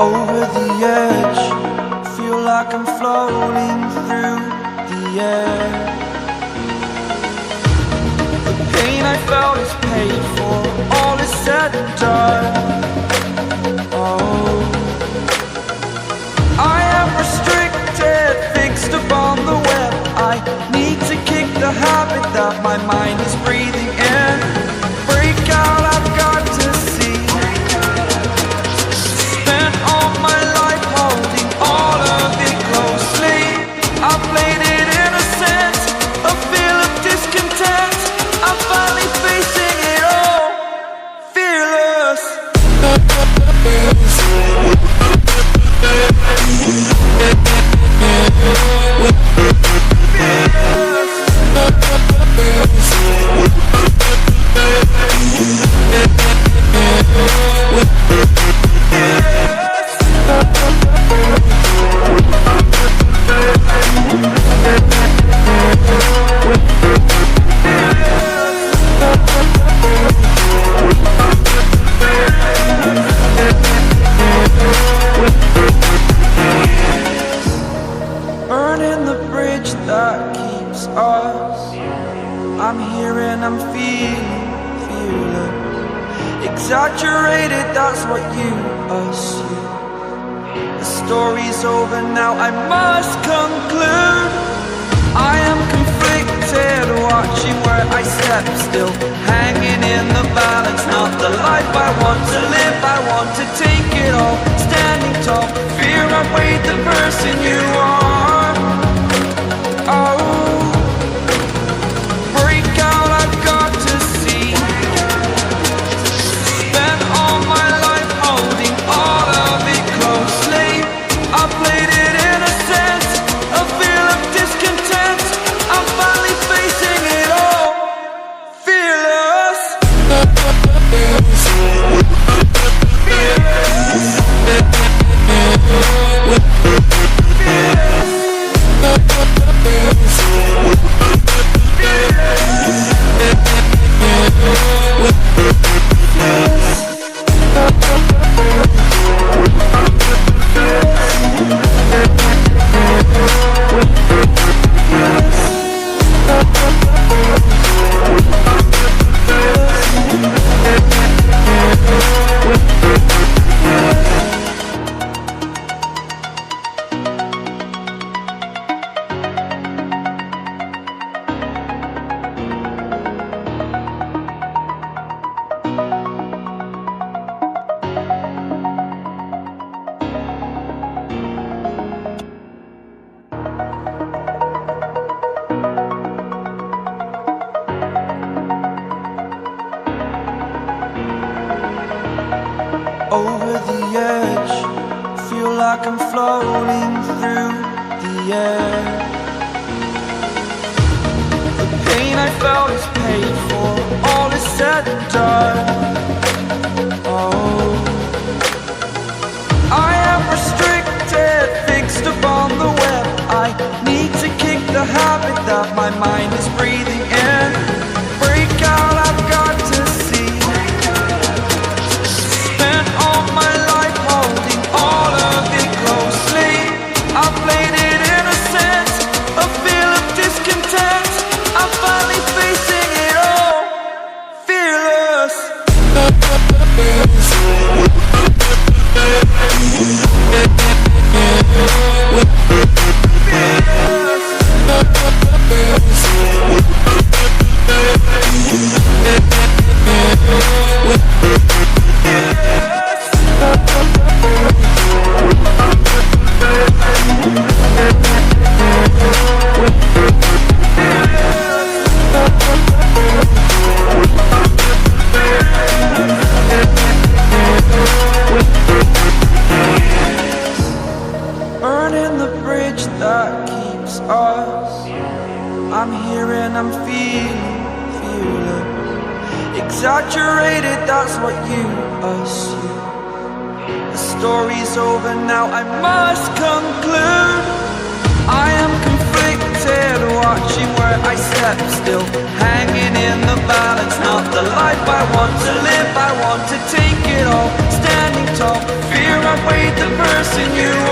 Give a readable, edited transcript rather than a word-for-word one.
over the edge. Feel like I'm floating through the air. The pain I felt is paid for, all is said and done. Oh, I am restricted, fixed upon the web. I need to kick the habit that my mind is breathing in. Break out, I've got to see. Spent all my life holding all of it closely. I played it innocent, a feel of discontent. I'm finally facing it all, fearless. Burning the bridge that keeps us. I'm here and I'm feeling fearless. Exaggerated, that's what you assume. The story's over now, I must conclude. I am conflicted, watching where I step still, hanging in the balance. Not the life I want to live, I want to take it all. Standing tall, fear outweighed the person you are. Oh, break out, I've got to see. Spent all my life holding all of it closely. I played it innocent, a feel of discontent. I'm finally facing it all, fearless. Over the edge, feel like I'm floating through the air. The pain I felt is paid for, all is said and done. Oh, I am restricted, fixed upon the web. I need to kick the habit that my mind is breathing in. Break out, I've got to see. Spent all my life holding all of it closely. I played it innocent, a feel of discontent. I'm finally facing it all, fearless. Burning the bridge that keeps us. I'm here and I'm feeling fearless. Exaggerated, that's what you assume. The story's over now, I must conclude. I am conflicted, watching where I step still, hanging in the balance. Not the life I want to live, I want to take it all. Standing tall, fear outweighed the missing you